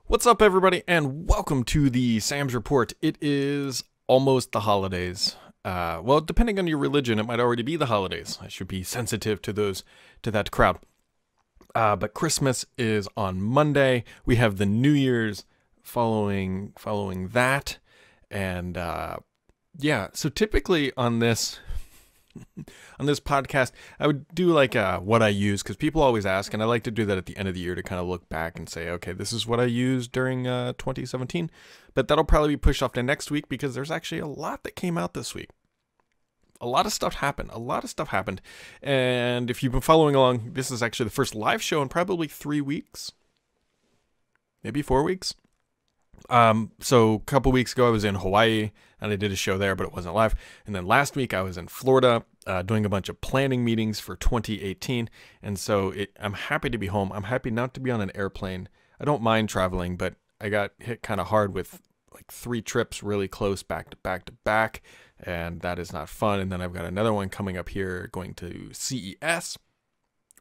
What's up, everybody, and welcome to the Sam's Report. It is almost the holidays. Well, depending on your religion, it might already be the holidays. I should be sensitive to that crowd. But Christmas is on Monday. We have the New Year's following that, and yeah. So typically on this podcast, I would do like what I use, because people always ask, and I like to do that at the end of the year to kind of look back and say, okay, this is what I used during 2017. But that'll probably be pushed off to next week, because there's actually a lot that came out this week. A lot of stuff happened. And if you've been following along, this is actually the first live show in probably 3 weeks, maybe 4 weeks. So a couple weeks ago I was in Hawaii and I did a show there, but it wasn't live. And then last week I was in Florida, doing a bunch of planning meetings for 2018. And so I'm happy to be home. I'm happy not to be on an airplane. I don't mind traveling, but I got hit kind of hard with like 3 trips really close back to back. And that is not fun. And then I've got another one coming up here, going to CES,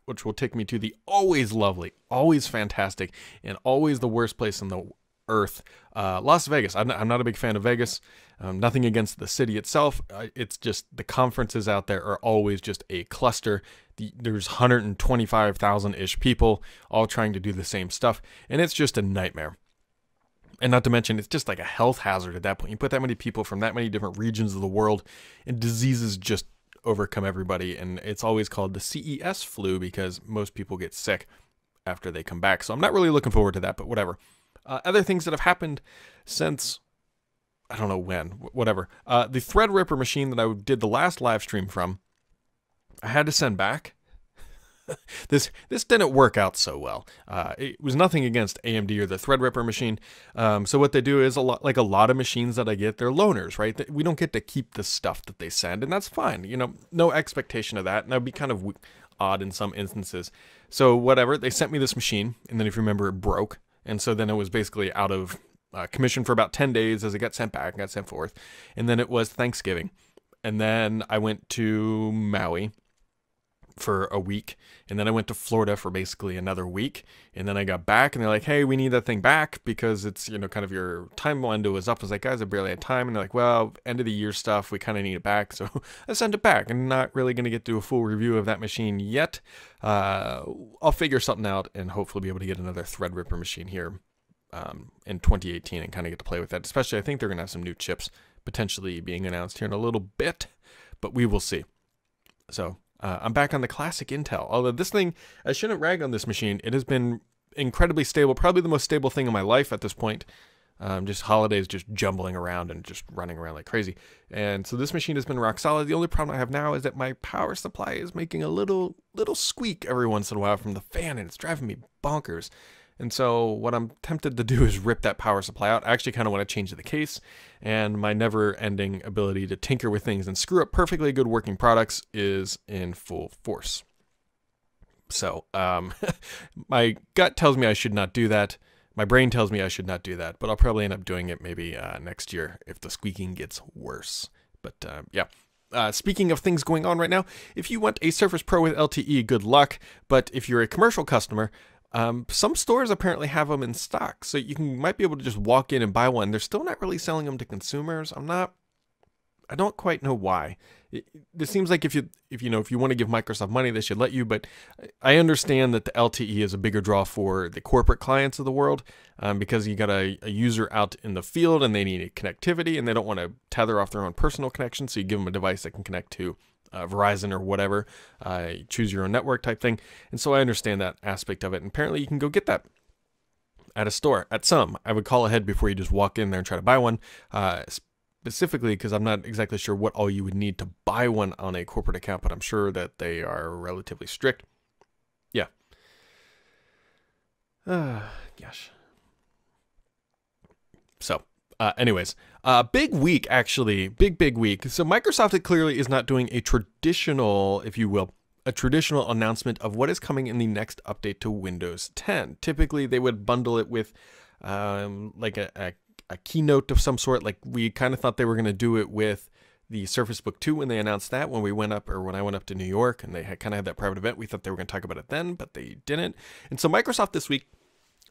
which will take me to the always lovely, always fantastic, and always the worst place in the earth, Las Vegas. I'm not a big fan of Vegas. Nothing against the city itself. It's just the conferences out there are always just a cluster. There's 125,000-ish people all trying to do the same stuff, and it's just a nightmare. And not to mention, it's just like a health hazard at that point. You put that many people from that many different regions of the world, and diseases just overcome everybody. And it's always called the CES flu because most people get sick after they come back. So I'm not really looking forward to that, but whatever. Other things that have happened since, I don't know when, whatever. The Threadripper machine that I did the last live stream from, I had to send back. This didn't work out so well. It was nothing against AMD or the Threadripper machine. So what they do is, a lot of machines that I get, they're loaners, right? We don't get to keep the stuff that they send, and that's fine. You know, no expectation of that, and that would be kind of odd in some instances. So whatever, they sent me this machine, and then if you remember, it broke. And so then it was basically out of commission for about 10 days as it got sent back and got sent forth. And then it was Thanksgiving. And then I went to Maui for a week. And then I went to Florida for basically another week. And then I got back and they're like, hey, we need that thing back because it's, you know, kind of your time window is up. I was like, guys, I barely had time. And they're like, well, end of the year stuff, we kind of need it back. So I sent it back. I'm not really going to get to a full review of that machine yet. I'll figure something out and hopefully be able to get another Threadripper machine here in 2018 and kind of get to play with that. Especially, I think they're going to have some new chips potentially being announced here in a little bit, but we will see. So I'm back on the classic Intel. Although this thing, I shouldn't rag on this machine. It has been incredibly stable, probably the most stable thing in my life at this point. Just holidays, just jumbling around and just running around like crazy. And so this machine has been rock solid. The only problem I have now is that my power supply is making a little squeak every once in a while from the fan, and it's driving me bonkers. And so what I'm tempted to do is rip that power supply out. I actually kind of want to change the case, and my never-ending ability to tinker with things and screw up perfectly good working products is in full force. So my gut tells me I should not do that. My brain tells me I should not do that, but I'll probably end up doing it maybe next year if the squeaking gets worse. But yeah. Speaking of things going on right now, if you want a Surface Pro with LTE, good luck. But if you're a commercial customer, some stores apparently have them in stock, so you might be able to just walk in and buy one. They're still not really selling them to consumers. I don't quite know why. It seems like if you want to give Microsoft money, they should let you, but I understand that the LTE is a bigger draw for the corporate clients of the world, because you got a user out in the field and they need connectivity and they don't want to tether off their own personal connection, so you give them a device that can connect to Verizon or whatever, choose your own network type thing. And so I understand that aspect of it. And apparently you can go get that at a store. At some, I would call ahead before you just walk in there and try to buy one, specifically because I'm not exactly sure what all you would need to buy one on a corporate account, but I'm sure that they are relatively strict. Yeah. Gosh. So, anyways, big week, actually. Big week. So Microsoft clearly is not doing a traditional, if you will, a traditional announcement of what is coming in the next update to Windows 10. Typically, they would bundle it with like a keynote of some sort. Like we kind of thought they were going to do it with the Surface Book 2 when they announced that, when I went up to New York, and they had kind of had that private event. We thought they were going to talk about it then, but they didn't. And so Microsoft this week,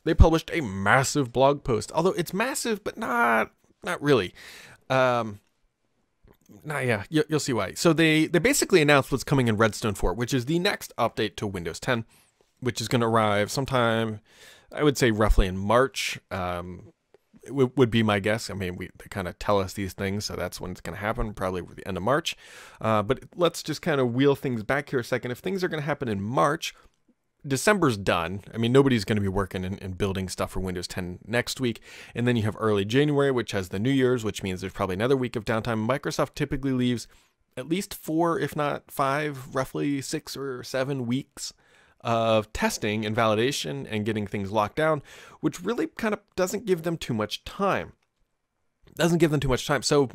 they published a massive blog post, although it's massive, but not really. You'll see why. So they basically announced what's coming in Redstone 4, which is the next update to Windows 10, which is going to arrive sometime, I would say roughly in March. It would be my guess. I mean, they kind of tell us these things, so that's when it's going to happen, probably at the end of March. But let's just kind of wheel things back here a second. If things are going to happen in March, December's done. I mean, nobody's going to be working and building stuff for Windows 10 next week. And then you have early January, which has the New Year's, which means there's probably another week of downtime. Microsoft typically leaves at least 4, if not 5, roughly 6 or 7 weeks of testing and validation and getting things locked down, which really kind of doesn't give them too much time. So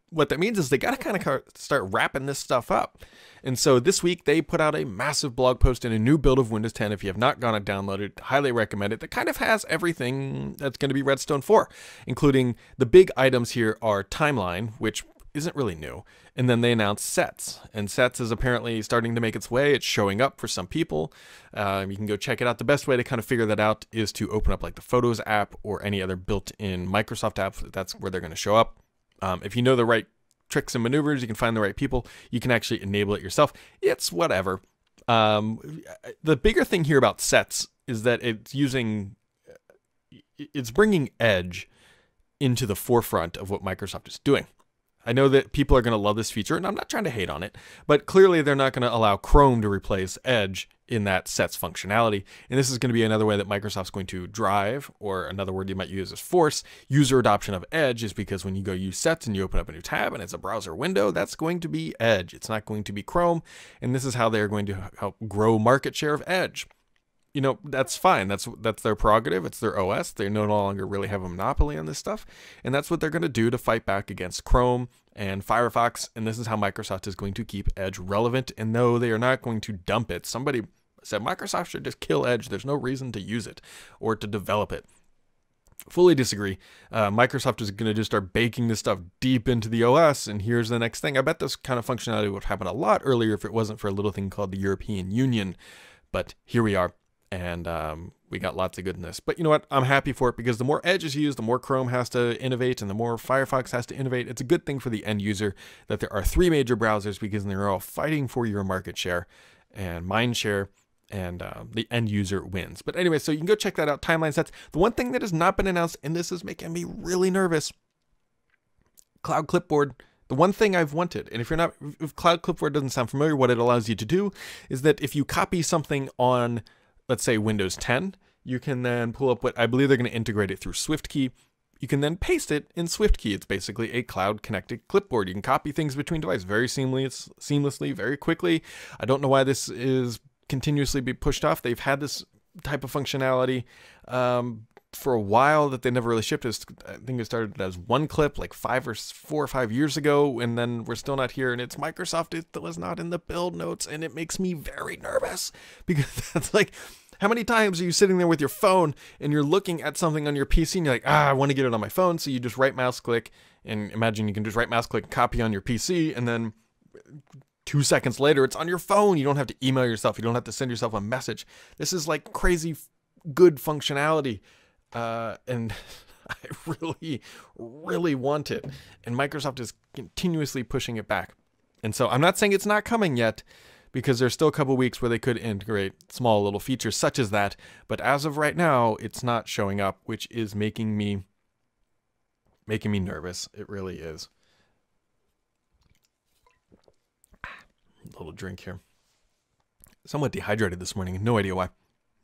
what that means is they got to kind of start wrapping this stuff up. And so this week they put out a massive blog post in a new build of Windows 10. If you have not gone and downloaded, highly recommend it. That kind of has everything that's going to be Redstone 4, including the big items here are Timeline, which isn't really new. And then they announced Sets, and Sets is apparently starting to make its way. It's showing up for some people. You can go check it out. The best way to kind of figure that out is to open up like the Photos app or any other built-in Microsoft app. That's where they're going to show up. If you know the right tricks and maneuvers, you can find the right people, you can actually enable it yourself. It's whatever. The bigger thing here about Sets is that it's bringing Edge into the forefront of what Microsoft is doing. I know that people are going to love this feature, and I'm not trying to hate on it, but clearly they're not going to allow Chrome to replace Edge in that Sets functionality. And this is going to be another way that Microsoft's going to drive, or another word you might use is force, user adoption of Edge, is because when you go use Sets and you open up a new tab and it's a browser window, that's going to be Edge. It's not going to be Chrome. And this is how they're going to help grow market share of Edge. You know, that's fine. That's their prerogative. It's their OS. They no longer really have a monopoly on this stuff. And that's what they're going to do to fight back against Chrome and Firefox. And this is how Microsoft is going to keep Edge relevant. And no, they are not going to dump it. Somebody said Microsoft should just kill Edge. There's no reason to use it or to develop it. Fully disagree. Microsoft is going to just start baking this stuff deep into the OS. And here's the next thing. I bet this kind of functionality would happen a lot earlier if it wasn't for a little thing called the European Union. But here we are. And we got lots of goodness. But you know what? I'm happy for it because the more Edge is used, the more Chrome has to innovate and the more Firefox has to innovate. It's a good thing for the end user that there are 3 major browsers because they're all fighting for your market share and mind share, and the end user wins. But anyway, so you can go check that out, Timeline Sets. The one thing that has not been announced, and this is making me really nervous, Cloud Clipboard. The one thing I've wanted, and if Cloud Clipboard doesn't sound familiar, what it allows you to do is that if you copy something on, let's say Windows 10, you can then pull up what I believe they're going to integrate it through SwiftKey. You can then paste it in SwiftKey. It's basically a cloud connected clipboard. You can copy things between devices very seamlessly, very quickly. I don't know why this is continuously be pushed off. They've had this type of functionality for a while that they never really shipped. I think it started as one clip like 4 or 5 years ago, and then we're still not here. And it's Microsoft. It still is not in the build notes, and it makes me very nervous because that's like, how many times are you sitting there with your phone and you're looking at something on your PC and you're like, I want to get it on my phone. So you just right mouse click, and imagine you can just right mouse click, copy on your PC, and then 2 seconds later, it's on your phone. You don't have to email yourself. You don't have to send yourself a message. This is like crazy good functionality. And I really, really want it. And Microsoft is continuously pushing it back. And so I'm not saying it's not coming yet, because there's still a couple weeks where they could integrate small little features such as that. But as of right now, it's not showing up, which is making me nervous. It really is. A little drink here. Somewhat dehydrated this morning. No idea why.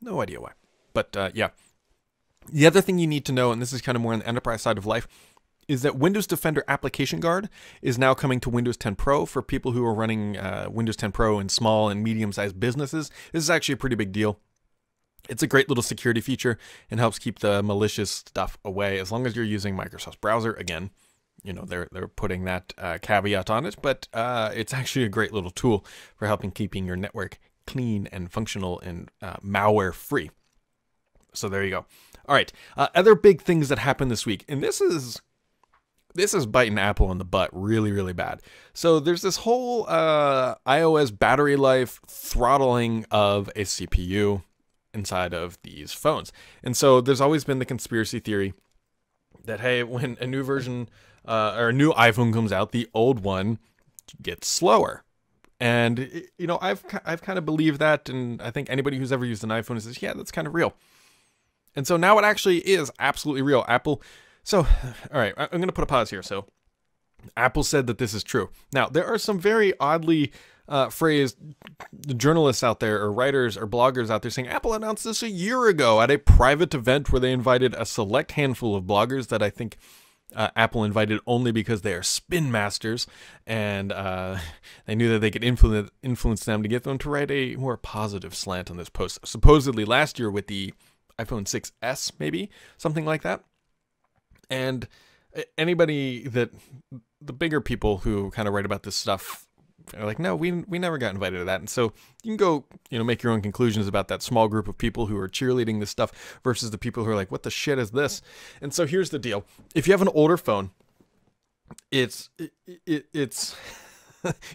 No idea why. But yeah. The other thing you need to know, and this is kind of more on the enterprise side of life, is that Windows Defender Application Guard is now coming to Windows 10 Pro for people who are running Windows 10 Pro in small and medium-sized businesses. This is actually a pretty big deal. It's a great little security feature and helps keep the malicious stuff away as long as you're using Microsoft's browser. Again, you know, they're putting that caveat on it, but it's actually a great little tool for helping keeping your network clean and functional and malware-free. So there you go. All right, other big things that happened this week, and this is this is biting Apple in the butt really, really bad. So there's this whole iOS battery life throttling of a CPU inside of these phones. And so there's always been the conspiracy theory that, hey, when a new version or a new iPhone comes out, the old one gets slower. And, you know, I've kind of believed that, and I think anybody who's ever used an iPhone says, yeah, that's kind of real. And so now it actually is absolutely real. Apple, so, all right, I'm going to put a pause here. So Apple said that this is true. Now, there are some very oddly phrased journalists out there, or writers or bloggers out there saying Apple announced this a year ago at a private event where they invited a select handful of bloggers that I think Apple invited only because they are spin masters, and they knew that they could influence them to get them to write a more positive slant on this post. Supposedly last year with the iPhone 6S, maybe, something like that. And anybody that, the bigger people who kind of write about this stuff are like, no, we never got invited to that. And so you can go, you know, make your own conclusions about that small group of people who are cheerleading this stuff versus the people who are like, what the shit is this? And so here's the deal. If you have an older phone, it's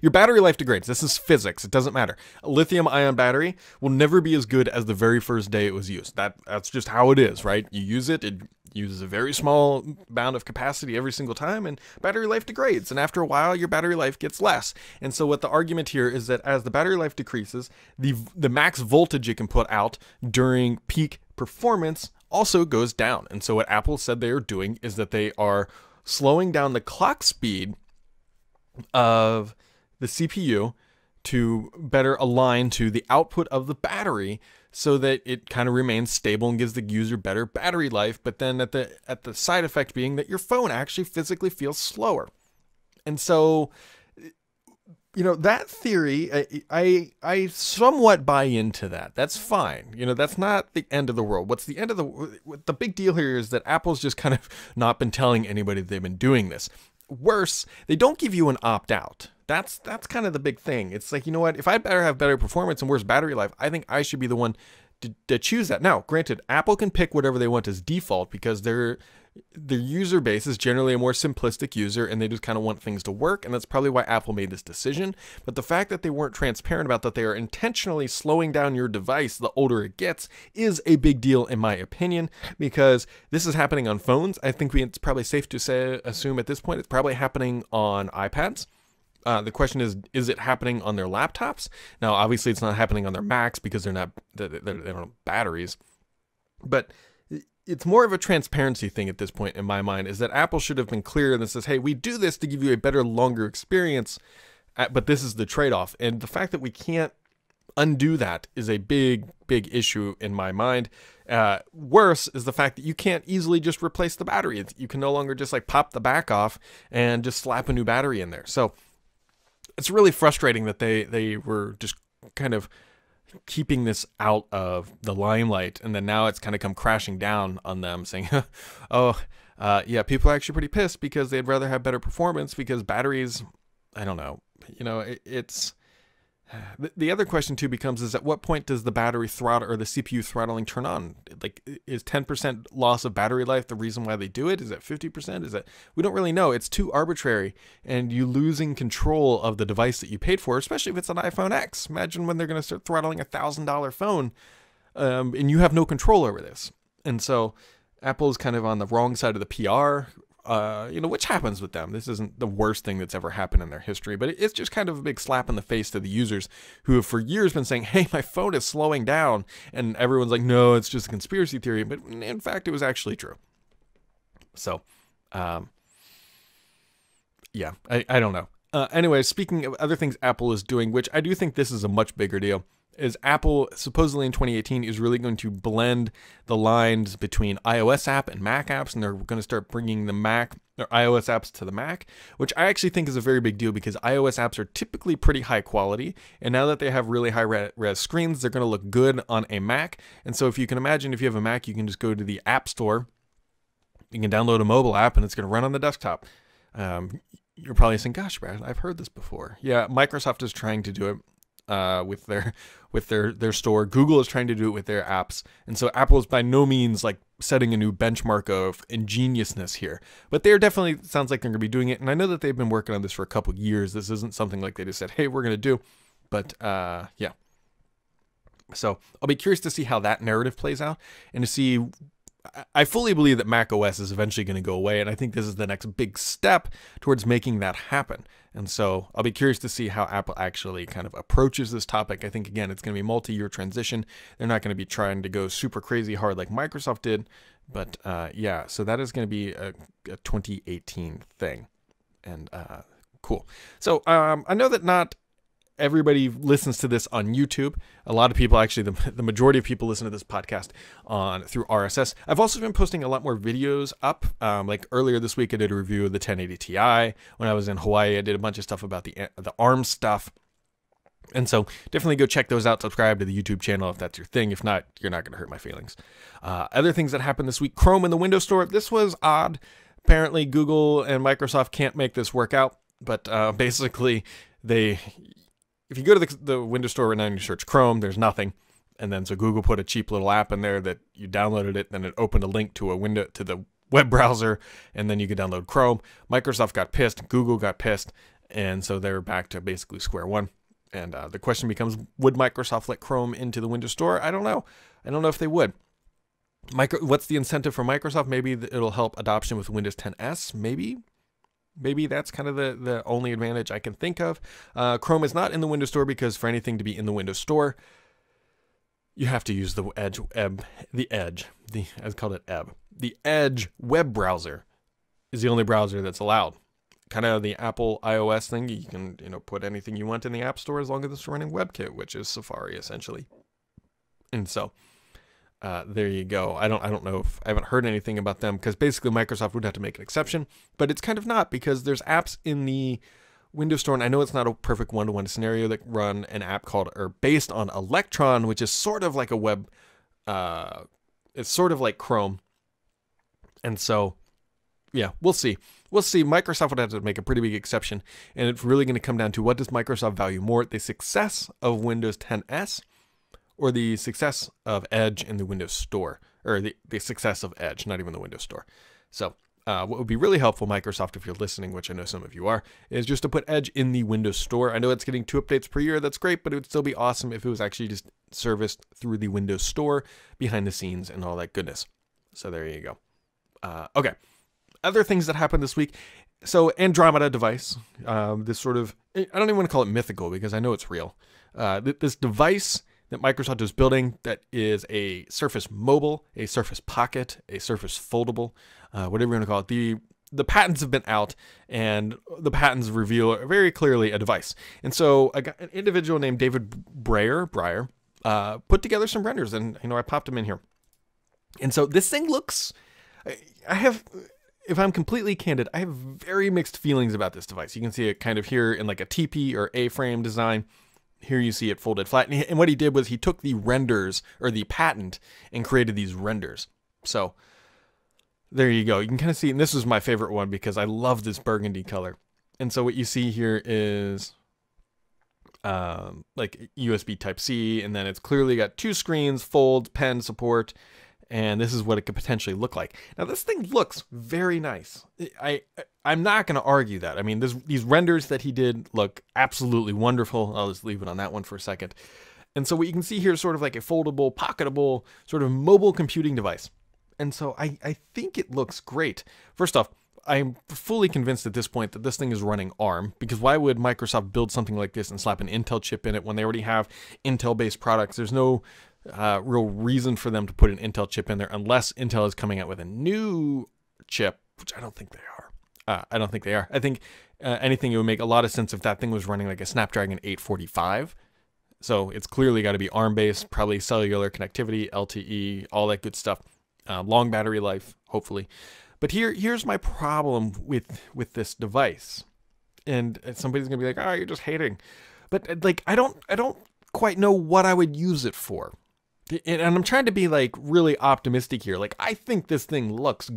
your battery life degrades. This is physics. It doesn't matter. A lithium ion battery will never be as good as the very first day it was used. That's just how it is, right? You use it, it uses a very small amount of capacity every single time, and battery life degrades. And after a while, your battery life gets less. And so what the argument here is that as the battery life decreases, the max voltage it can put out during peak performance also goes down. And so what Apple said they are doing is that they are slowing down the clock speed of the CPU to better align to the output of the battery so that it kind of remains stable and gives the user better battery life, but then at the side effect being that your phone actually physically feels slower. And so, you know, that theory, I somewhat buy into that. That's fine. You know, that's not the end of the world. What's the end of the big deal here is that Apple's just kind of not been telling anybody that they've been doing this. Worse, they don't give you an opt-out. That's kind of the big thing. It's like, you know what? If I better have better performance and worse battery life, I think I should be the one to choose that. Now, granted, Apple can pick whatever they want as default because their user base is generally a more simplistic user and they just kind of want things to work, and that's probably why Apple made this decision. But the fact that they weren't transparent about that they are intentionally slowing down your device the older it gets is a big deal in my opinion, because this is happening on phones. I think it's probably safe to assume at this point it's probably happening on iPads. The question is it happening on their laptops? Now, obviously, it's not happening on their Macs because they don't have batteries. But it's more of a transparency thing at this point in my mind, is that Apple should have been clear and says, hey, we do this to give you a better, longer experience, but this is the trade-off. And the fact that we can't undo that is a big, big issue in my mind. Worse is the fact that you can't easily just replace the battery. You can no longer just like pop the back off and just slap a new battery in there. So it's really frustrating that they were just kind of keeping this out of the limelight, and then now it's kind of come crashing down on them, saying, yeah, people are actually pretty pissed because they'd rather have better performance because batteries, I don't know, you know, it's... The other question too becomes is at what point does the battery throttle or the CPU throttling turn on? Like, is 10% loss of battery life the reason why they do it? Is it 50%? Is it? We don't really know. It's too arbitrary, and you losing control of the device that you paid for, especially if it's an iPhone X. Imagine when they're going to start throttling a $1,000 phone, and you have no control over this. And so Apple's kind of on the wrong side of the PR. You know, which happens with them. This isn't the worst thing that's ever happened in their history, but it's just kind of a big slap in the face to the users who have for years been saying, hey, my phone is slowing down. And everyone's like, no, it's just a conspiracy theory. But in fact, it was actually true. So, yeah, I don't know. Anyway, speaking of other things Apple is doing, which I do think this is a much bigger deal, is Apple supposedly in 2018 is really going to blend the lines between iOS app and Mac apps, and they're going to start bringing the Mac or iOS apps to the Mac, which I actually think is a very big deal because iOS apps are typically pretty high quality, and now that they have really high res screens, they're going to look good on a Mac. And so if you can imagine, if you have a Mac, you can just go to the App Store, you can download a mobile app, and it's going to run on the desktop. You're probably saying, gosh, Brad, I've heard this before. Yeah, Microsoft is trying to do it. with their store. Google is trying to do it with their apps, and so Apple is by no means like setting a new benchmark of ingeniousness here, but they're definitely, sounds like they're going to be doing it. And I know that they've been working on this for a couple years. This isn't something like they just said, hey, we're going to do, but yeah. So I'll be curious to see how that narrative plays out, and to see, I fully believe that Mac OS is eventually going to go away, and I think this is the next big step towards making that happen. And so I'll be curious to see how Apple actually kind of approaches this topic. I think, again, it's going to be a multi-year transition. They're not going to be trying to go super crazy hard like Microsoft did. But yeah, so that is going to be a 2018 thing. And cool. So I know that not everybody listens to this on YouTube. A lot of people, actually, the majority of people listen to this podcast through RSS. I've also been posting a lot more videos up. Like earlier this week, I did a review of the 1080 Ti. When I was in Hawaii, I did a bunch of stuff about the ARM stuff. And so definitely go check those out. Subscribe to the YouTube channel if that's your thing. If not, you're not going to hurt my feelings. Other things that happened this week: Chrome in the Windows Store. This was odd. Apparently, Google and Microsoft can't make this work out. But basically, if you go to the Windows Store right now and you search Chrome, there's nothing. And then so Google put a cheap little app in there that you downloaded it, then it opened a link to the web browser, and then you could download Chrome. Microsoft got pissed, Google got pissed, and so they're back to basically square one. And the question becomes, would Microsoft let Chrome into the Windows Store? I don't know. I don't know if they would. What's the incentive for Microsoft? Maybe it'll help adoption with Windows 10s, maybe. Maybe that's kind of the only advantage I can think of. Chrome is not in the Windows Store because for anything to be in the Windows Store, you have to use the Edge The Edge web browser is the only browser that's allowed. Kind of the Apple iOS thing. You can put anything you want in the App Store as long as it's running WebKit, which is Safari essentially. And so there you go. I don't know if I haven't heard anything about them, because basically Microsoft would have to make an exception, but it's kind of not, because there's apps in the Windows Store, and I know it's not a perfect one-to-one scenario, that run an app based on Electron, which is sort of like a web, it's sort of like Chrome. And so, yeah, we'll see. We'll see. Microsoft would have to make a pretty big exception, and it's really going to come down to, what does Microsoft value more, the success of Windows 10s or the success of Edge in the Windows Store, or the success of Edge, not even the Windows Store. So what would be really helpful, Microsoft, if you're listening, which I know some of you are, is just to put Edge in the Windows Store. I know it's getting 2 updates per year. That's great, but it would still be awesome if it was actually just serviced through the Windows Store, behind the scenes, and all that goodness. So there you go. Okay. Other things that happened this week. So Andromeda device, this sort of, I don't even want to call it mythical, because I know it's real. This device that Microsoft is building, that is a Surface Mobile, a Surface Pocket, a Surface Foldable, whatever you want to call it. The patents have been out, and the patents reveal very clearly a device. And so an individual named David Breyer put together some renders, and I popped them in here. And so this thing looks, if I'm completely candid, I have very mixed feelings about this device. You can see it kind of here in like a TP or A-frame design. Here you see it folded flat. And what he did was he took the renders, or the patent, and created these renders. So there you go. You can kind of see, and this is my favorite one because I love this burgundy color. And so what you see here is like USB Type-C, and then it's clearly got 2 screens, fold, pen support, and this is what it could potentially look like. Now, this thing looks very nice. I'm not going to argue that. I mean, these renders that he did look absolutely wonderful. I'll just leave it on that one for a second. And so what you can see here is sort of like a foldable, pocketable, sort of mobile computing device. And so I think it looks great. First off, I'm fully convinced at this point that this thing is running ARM, because why would Microsoft build something like this and slap an Intel chip in it when they already have Intel-based products? There's no real reason for them to put an Intel chip in there, unless Intel is coming out with a new chip, which I don't think they are. I think anything, it would make a lot of sense if that thing was running like a Snapdragon 845. So it's clearly got to be ARM-based, probably cellular connectivity, LTE, all that good stuff. Long battery life, hopefully. But here's my problem with this device. And somebody's going to be like, oh, you're just hating. But like, I don't quite know what I would use it for. And I'm trying to be like really optimistic here. Like, I think this thing looks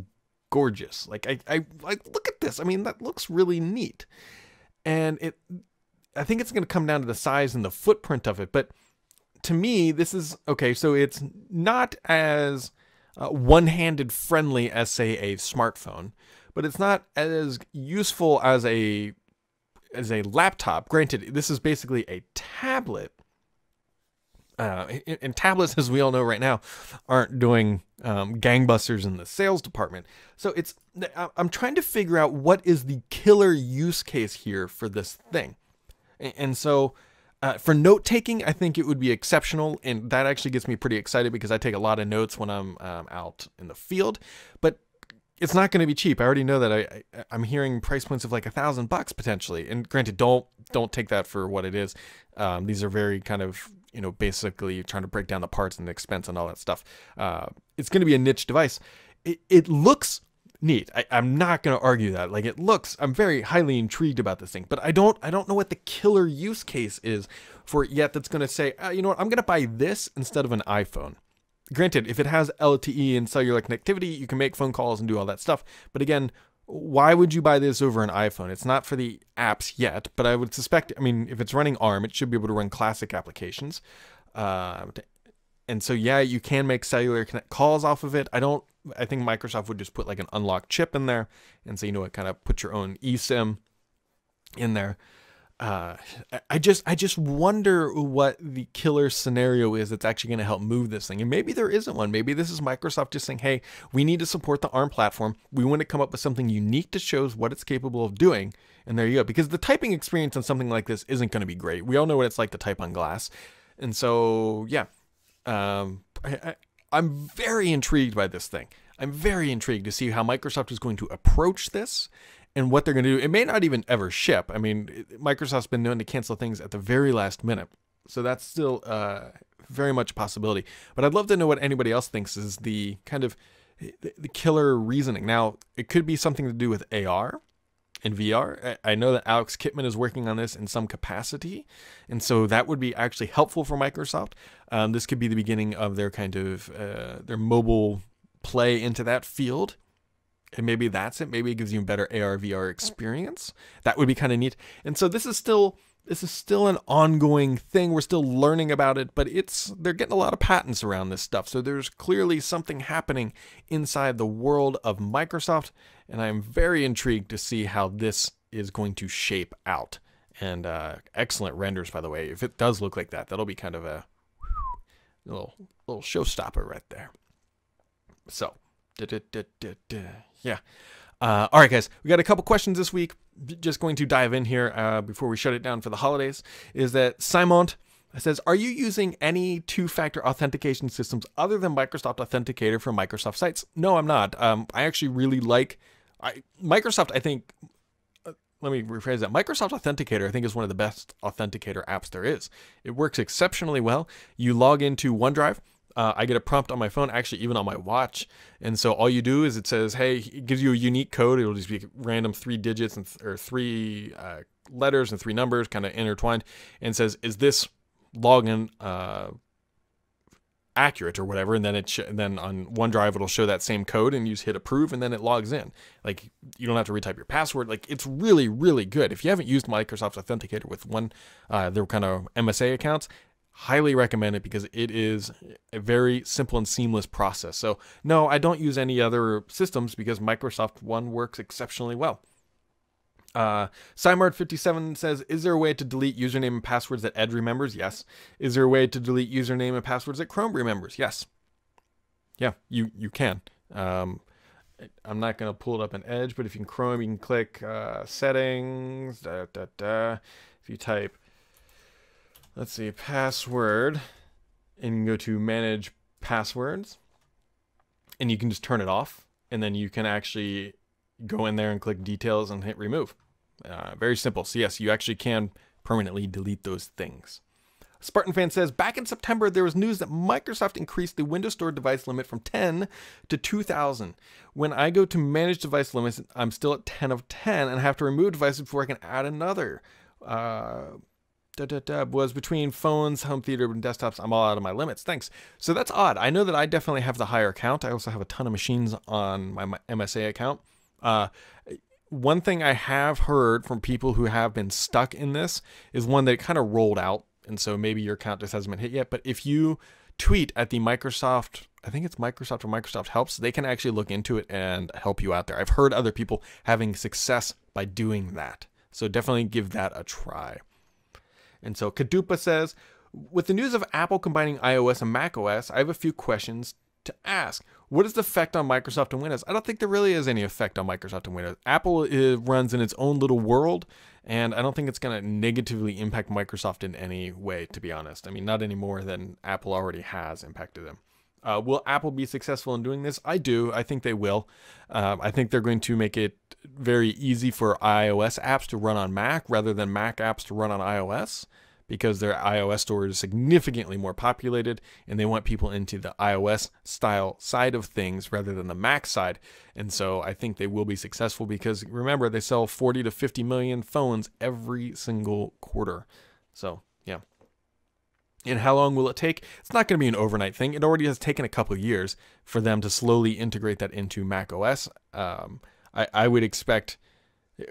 gorgeous. Like, I like, look at this. I mean, that looks really neat. And I think it's going to come down to the size and the footprint of it. But to me, this is okay. So it's not as one-handed friendly as, say, a smartphone, but it's not as useful as a laptop. Granted, this is basically a tablet. And tablets, as we all know right now, aren't doing gangbusters in the sales department. So I'm trying to figure out what is the killer use case here for this thing. And so for note taking, I think it would be exceptional. And that actually gets me pretty excited because I take a lot of notes when I'm out in the field. But it's not going to be cheap. I already know that I'm hearing price points of like $1,000 potentially. And granted, don't take that for what it is. These are very kind of, basically trying to break down the parts and the expense and all that stuff. It's going to be a niche device. It looks neat. I'm not going to argue that. Like I'm very highly intrigued about this thing, but I don't know what the killer use case is for it yet that's going to say, you know what, I'm going to buy this instead of an iPhone. Granted, if it has LTE and cellular connectivity, you can make phone calls and do all that stuff. But again, why would you buy this over an iPhone? It's not for the apps yet, but I would suspect, if it's running ARM, it should be able to run classic applications. And so, yeah, you can make cellular calls off of it. I think Microsoft would just put like an unlocked chip in there and say, kind of put your own eSIM in there. I just wonder what the killer scenario is that's actually going to help move this thing. And maybe there isn't one. Maybe this is Microsoft just saying, hey, we need to support the ARM platform. We want to come up with something unique to show what it's capable of doing. And there you go. Because the typing experience on something like this isn't going to be great. We all know what it's like to type on glass. And so, yeah, I'm very intrigued by this thing. I'm very intrigued to see how Microsoft is going to approach this and what they're going to do. It may not even ever ship. Microsoft's been known to cancel things at the very last minute. So that's still very much a possibility. But I'd love to know what anybody else thinks is the kind of the killer reasoning. Now, it could be something to do with AR and VR. I know that Alex Kipman is working on this in some capacity. And so that would be actually helpful for Microsoft. This could be the beginning of their kind of their mobile play into that field. And maybe that's it. Maybe it gives you a better AR VR experience. That would be kind of neat. And so this is still an ongoing thing. We're still learning about it, but they're getting a lot of patents around this stuff. So there's clearly something happening inside the world of Microsoft, and I'm very intrigued to see how this is going to shape out. And excellent renders, by the way. If it does look like that, that'll be kind of a little showstopper right there. So. Yeah. All right, guys, we got a couple questions this week. Just going to dive in here before we shut it down for the holidays. Is that Simon says, are you using any two-factor authentication systems other than Microsoft Authenticator for Microsoft sites? No, I'm not. I actually really like Microsoft. I think, let me rephrase that. Microsoft Authenticator, I think, is one of the best authenticator apps there is. It works exceptionally well. You log into OneDrive. I get a prompt on my phone, actually even on my watch. And so all you do is it says, hey, it gives you a unique code. It'll just be random 3 digits or 3 letters and 3 numbers kind of intertwined, and says, is this login accurate or whatever? And then then on OneDrive, it'll show that same code and you just hit approve and then it logs in. Like, you don't have to retype your password. Like, it's really, really good. If you haven't used Microsoft Authenticator with their kind of MSA accounts, highly recommend it because it is a very simple and seamless process. So no, I don't use any other systems because Microsoft One works exceptionally well. Simard57 says, is there a way to delete username and passwords that Edge remembers? Yes. Is there a way to delete username and passwords that Chrome remembers? Yes. Yeah, you can. I'm not going to pull it up in Edge, but if you can Chrome, you can click settings. If you type, let's see, password, and you can go to manage passwords, and you can just turn it off, and then you can actually go in there and click details and hit remove. Very simple. So yes, you actually can permanently delete those things. Spartan Fan says, back in September, there was news that Microsoft increased the Windows Store device limit from 10 to 2,000. When I go to manage device limits, I'm still at 10 of 10 and have to remove devices before I can add another. Was between phones, home theater, and desktops, I'm all out of my limits. Thanks. So that's odd. I know that I definitely have the higher account. I also have a ton of machines on my MSA account. one thing I have heard from people who have been stuck in this is one that kind of rolled out. And so maybe your account just hasn't been hit yet. But if you tweet at the Microsoft, I think it's Microsoft or Microsoft Helps, they can actually look into it and help you out there. I've heard other people having success by doing that. So definitely give that a try. And so Kadupa says, with the news of Apple combining iOS and macOS, I have a few questions to ask. What is the effect on Microsoft and Windows? I don't think there really is any effect on Microsoft and Windows. Apple runs in its own little world, and I don't think it's going to negatively impact Microsoft in any way, to be honest. I mean, not any more than Apple already has impacted them. Will Apple be successful in doing this? I do. I think they will. I think they're going to make it very easy for iOS apps to run on Mac rather than Mac apps to run on iOS, because their iOS store is significantly more populated and they want people into the iOS style side of things rather than the Mac side. And so I think they will be successful because, remember, they sell 40 to 50 million phones every single quarter. So, yeah. And how long will it take? It's not going to be an overnight thing. It already has taken a couple of years for them to slowly integrate that into Mac OS. I would expect,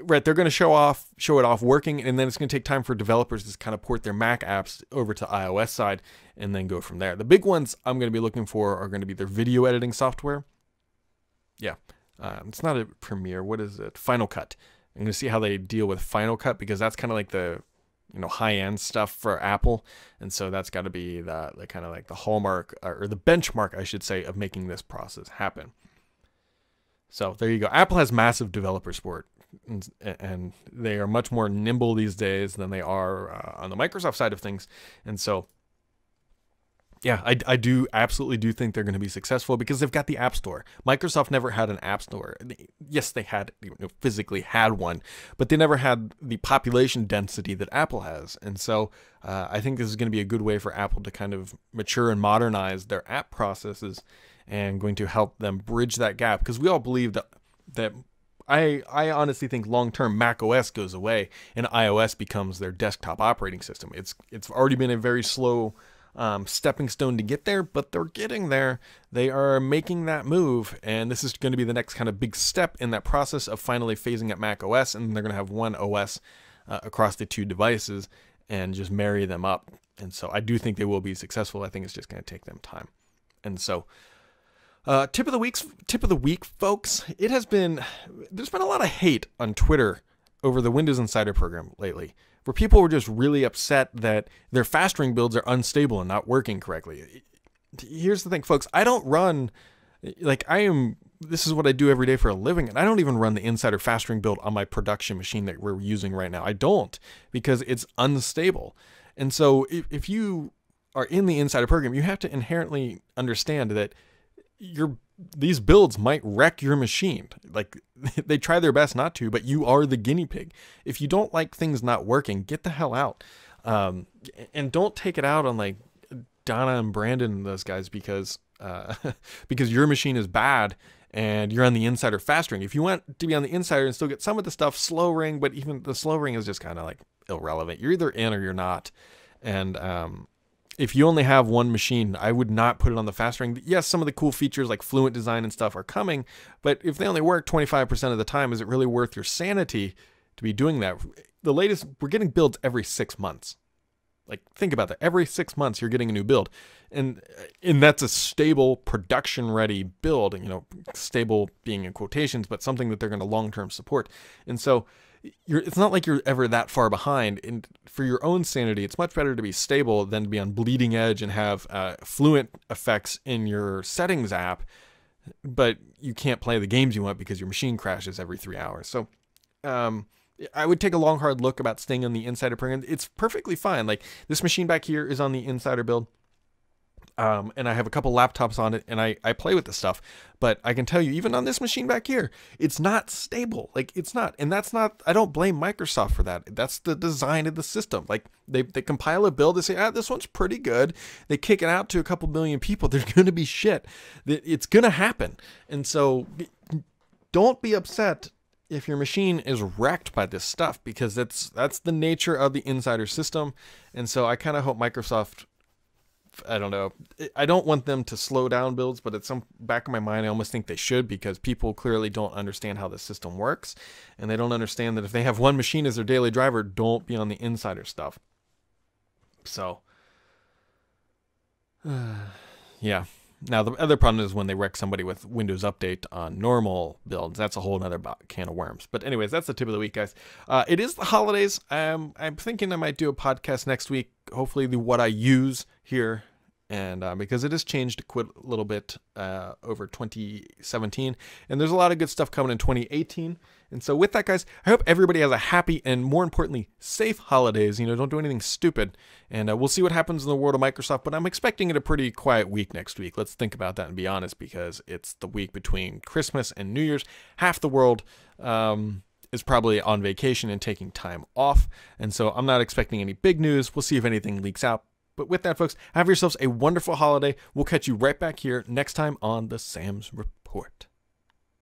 right, they're going to show it off working, and then it's going to take time for developers to kind of port their Mac apps over to iOS side and then go from there. The big ones I'm going to be looking for are going to be their video editing software. Yeah, it's not a Premiere. What is it? Final Cut. I'm going to see how they deal with Final Cut, because that's kind of like the high-end stuff for Apple, and so that's got to be the kind of like the hallmark, or the benchmark, I should say, of making this process happen. So there you go. Apple has massive developer support, and they are much more nimble these days than they are on the Microsoft side of things. And so, yeah, I absolutely do think they're going to be successful because they've got the App Store. Microsoft never had an App Store. Yes, they had, physically had one, but they never had the population density that Apple has. And so I think this is going to be a good way for Apple to kind of mature and modernize their app processes, and going to help them bridge that gap, because we all believe that I honestly think long-term Mac OS goes away and iOS becomes their desktop operating system. It's already been a very slow stepping stone to get there, but they're getting there. They are making that move, and this is going to be the next kind of big step in that process of finally phasing out Mac OS, and they're going to have one OS across the two devices and just marry them up. And so I do think they will be successful. I think it's just going to take them time. And so tip of the week, folks. There's been a lot of hate on Twitter over the Windows Insider program lately, where people were just really upset that their fast ring builds are unstable and not working correctly. Here's the thing, folks. I don't run, this is what I do every day for a living, and I don't even run the Insider fast ring build on my production machine that we're using right now. I don't, because it's unstable. And so if you are in the Insider program, you have to inherently understand that these builds might wreck your machine. Like, they try their best not to, but you are the guinea pig. If you don't like things not working, get the hell out. And don't take it out on like Donna and Brandon and those guys because your machine is bad and you're on the Insider fast ring. If you want to be on the Insider and still get some of the stuff slow ring, but even the slow ring is just kind of like irrelevant. You're either in or you're not. And if you only have one machine, I would not put it on the fast ring. Yes, some of the cool features like fluent design and stuff are coming, but if they only work 25% of the time, is it really worth your sanity to be doing that? The latest, we're getting builds every 6 months. Like, think about that. Every 6 months, you're getting a new build. And that's a stable, production-ready build. Stable being in quotations, but something that they're going to long-term support. And so it's not like you're ever that far behind. And for your own sanity, it's much better to be stable than to be on bleeding edge and have fluent effects in your settings app, but you can't play the games you want because your machine crashes every 3 hours. So I would take a long, hard look about staying on the Insider program. It's perfectly fine. Like, this machine back here is on the Insider build. And I have a couple laptops on it, and I play with the stuff. But I can tell you, even on this machine back here, it's not stable. Like, it's not. And that's not, I don't blame Microsoft for that. That's the design of the system. Like, they compile a build, they say, this one's pretty good. They kick it out to a couple million people. There's going to be shit. It's going to happen. And so don't be upset if your machine is wrecked by this stuff, because that's the nature of the Insider system. And so I kind of hope Microsoft I don't know. I don't want them to slow down builds, but at some back of my mind, I almost think they should, because people clearly don't understand how the system works, and they don't understand that if they have one machine as their daily driver, don't be on the insider stuff. So, yeah. Now, the other problem is when they wreck somebody with Windows Update on normal builds. That's a whole other can of worms. But anyways, that's the tip of the week, guys. It is the holidays. I'm thinking I might do a podcast next week, hopefully what I use here. And because it has changed a little bit over 2017. And there's a lot of good stuff coming in 2018. And so with that, guys, I hope everybody has a happy and, more importantly, safe holidays. You know, don't do anything stupid. And we'll see what happens in the world of Microsoft. But I'm expecting it a pretty quiet week next week. Let's think about that and be honest, because it's the week between Christmas and New Year's. Half the world is probably on vacation and taking time off. And so I'm not expecting any big news. We'll see if anything leaks out. But with that, folks, have yourselves a wonderful holiday. We'll catch you right back here next time on the Sam's Report.